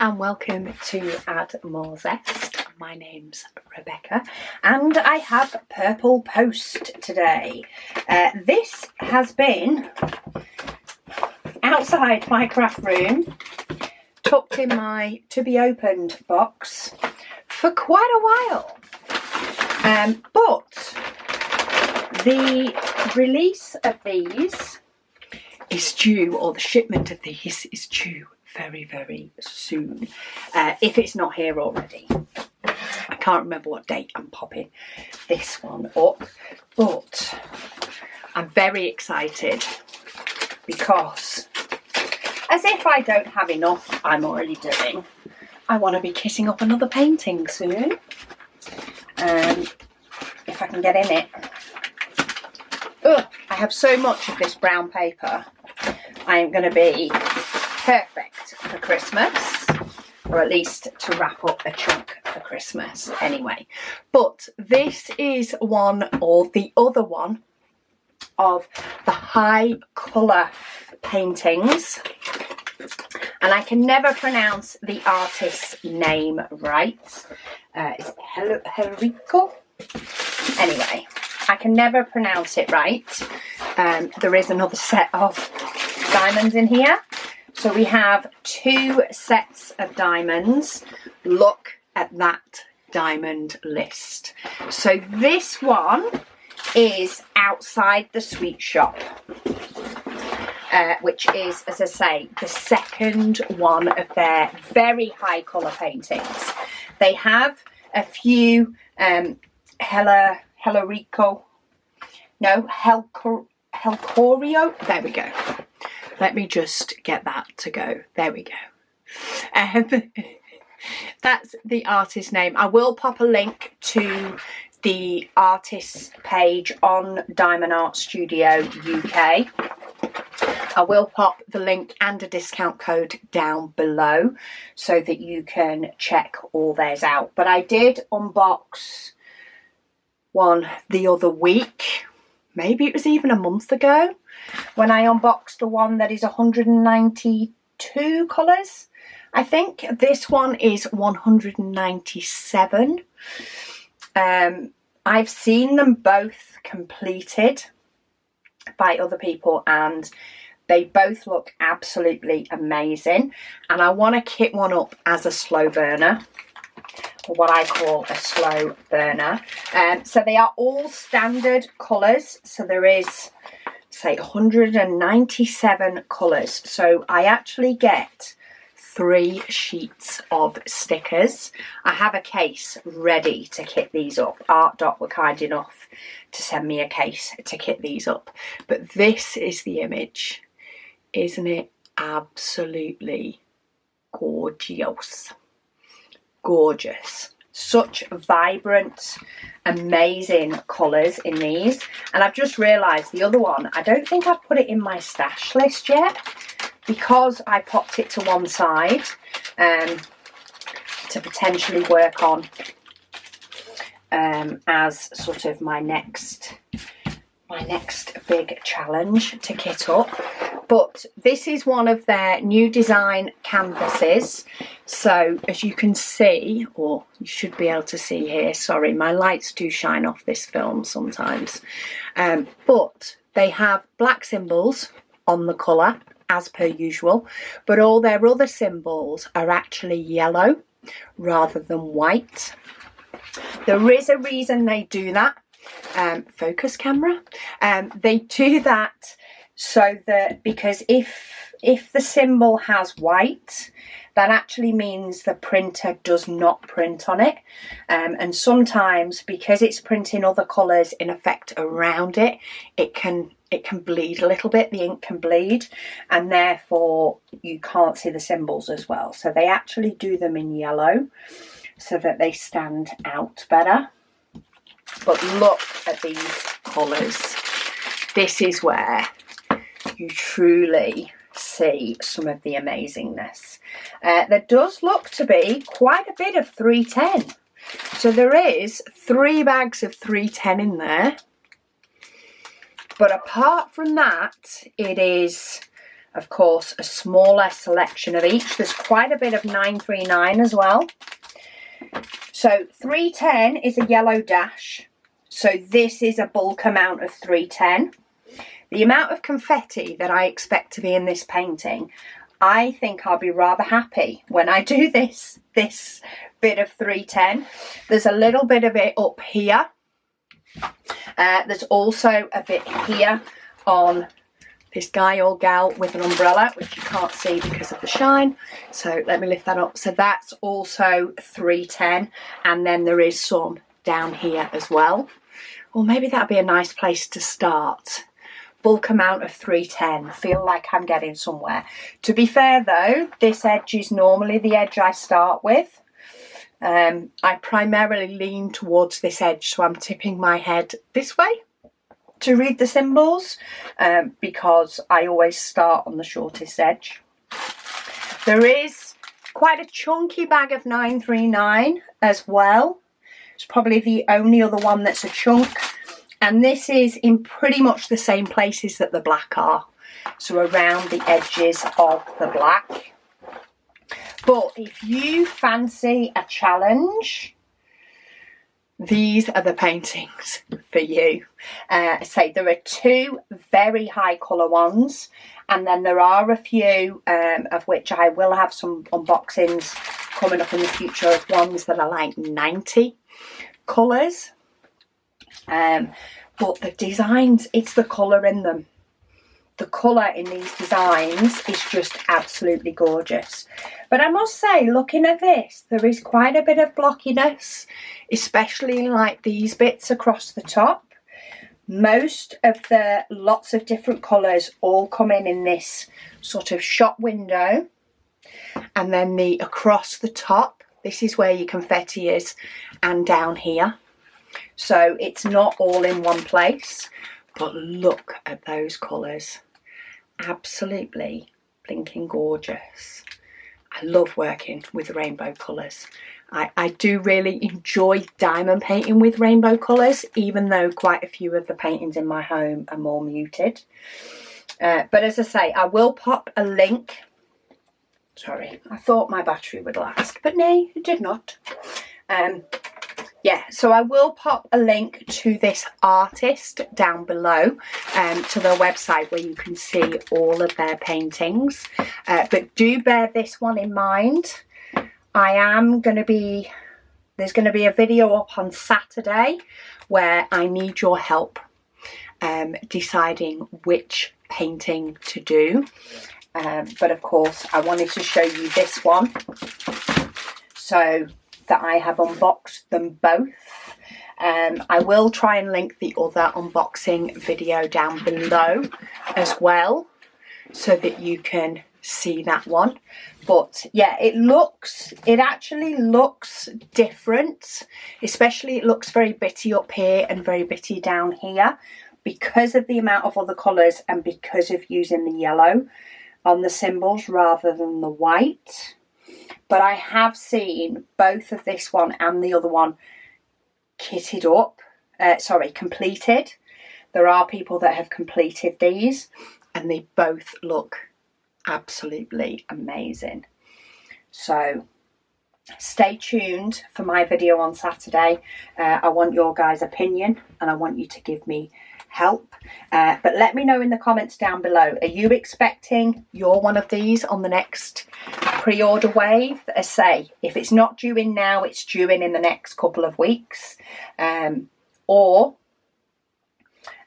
and welcome to Add More Zest. My name's Rebecca and I have Purple Post today. This has been outside my craft room, tucked in my to be opened box for quite a while. But the release of these is due, or the shipment of these is due very, very soon, if it's not here already. I can't remember what date I'm popping this one up, but I'm very excited because, as if I don't have enough I'm already doing, I want to be kitting up another painting soon. If I can get in it. Ugh, I have so much of this brown paper. I am going to be perfect for Christmas, or at least to wrap up a chunk for Christmas anyway. But this is one, or the other one, of the high colour paintings, and I can never pronounce the artist's name right. Is it Helrico? Anyway, I can never pronounce it right. There is another set of diamonds in here. So we have 2 sets of diamonds. Look at that diamond list. So this one is outside the sweet shop, which is, as I say, the second one of their very high colour paintings. They have a few Helcorio. There we go. Let me just get that to go. There we go. That's the artist's name. I will pop a link to the artist's page on Diamond Art Studio UK. I will pop the link and a discount code down below so that you can check all theirs out. But I did unbox one the other week. Maybe it was even a month ago when I unboxed the one that is 192 colours. I think this one is 197. I've seen them both completed by other people and they both look absolutely amazing. And I want to kit one up as a slow burner, or what I call a slow burner. So they are all standard colours. So there is, say, 197 colours. So I actually get 3 sheets of stickers. I have a case ready to kit these up. Art.dot were kind enough to send me a case to kit these up. But this is the image. Isn't it absolutely gorgeous? Gorgeous. Such vibrant, amazing colours in these. And I've just realised the other one, I don't think I've put it in my stash list yet because I popped it to one side to potentially work on as sort of my next big challenge to kit up. But this is one of their new design canvases. So as you can see, or you should be able to see here, sorry, my lights do shine off this film sometimes. But they have black symbols on the colour as per usual, but all their other symbols are actually yellow rather than white. There is a reason they do that. Focus camera. They do that so that, because if the symbol has white, that actually means the printer does not print on it. And sometimes, because it's printing other colours in effect around it, it can bleed a little bit, the ink can bleed, and therefore you can't see the symbols as well. So they actually do them in yellow so that they stand out better. But look at these colours. This is where you truly see some of the amazingness. There does look to be quite a bit of 310. So there is 3 bags of 310 in there. But apart from that, it is of course, a smaller selection of each. There's quite a bit of 939 as well. So 310 is a yellow dash. So this is a bulk amount of 310. The amount of confetti that I expect to be in this painting, I think I'll be rather happy when I do this bit of 310. There's a little bit of it up here. There's also a bit here on this guy or gal with an umbrella, which you can't see because of the shine. So let me lift that up. So that's also 310. And then there is some down here as well. Or maybe that'd be a nice place to start. Bulk amount of 310. Feel like I'm getting somewhere. To be fair though, this edge is normally the edge I start with. I primarily lean towards this edge, so I'm tipping my head this way to read the symbols, because I always start on the shortest edge. There is quite a chunky bag of 939 as well. It's probably the only other one that's a chunk. And this is in pretty much the same places that the black are. So around the edges of the black. But if you fancy a challenge, these are the paintings for you. Say there are two very high colour ones. And then there are a few of which I will have some unboxings coming up in the future of ones that are like 90 colours. But the designs, it's the colour in them. The colour in these designs is just absolutely gorgeous. But I must say, looking at this, there is quite a bit of blockiness, especially like these bits across the top. Most of the lots of different colours all come in this sort of shop window. And then the across the top, this is where your confetti is, and down here. So it's not all in one place, but look at those colours. Absolutely blinking gorgeous. I love working with rainbow colours. I do really enjoy diamond painting with rainbow colours, even though quite a few of the paintings in my home are more muted. But as I say, I will pop a link. Sorry, I thought my battery would last, but no, it did not. Yeah, so I will pop a link to this artist down below, to their website where you can see all of their paintings. But do bear this one in mind. There's going to be a video up on Saturday where I need your help deciding which painting to do. But of course, I wanted to show you this one so that I have unboxed them both. I will try and link the other unboxing video down below as well so that you can see that one. But yeah, it actually looks different, especially it looks very bitty up here and very bitty down here because of the amount of other colours and because of using the yellow on the symbols rather than the white. But I have seen both of this one and the other one completed. There are people that have completed these and they both look absolutely amazing. So stay tuned for my video on Saturday. I want your guys' opinion and I want you to give me help. But let me know in the comments down below. Are you expecting your one of these on the next pre-order wave? As say, if it's not due in now, it's due in the next couple of weeks. Or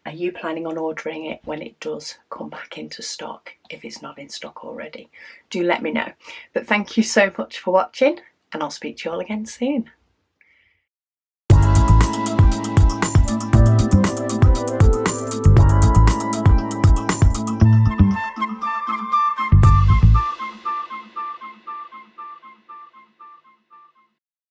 are you planning on ordering it when it does come back into stock, if it's not in stock already? Do let me know. But thank you so much for watching, and I'll speak to you all again soon.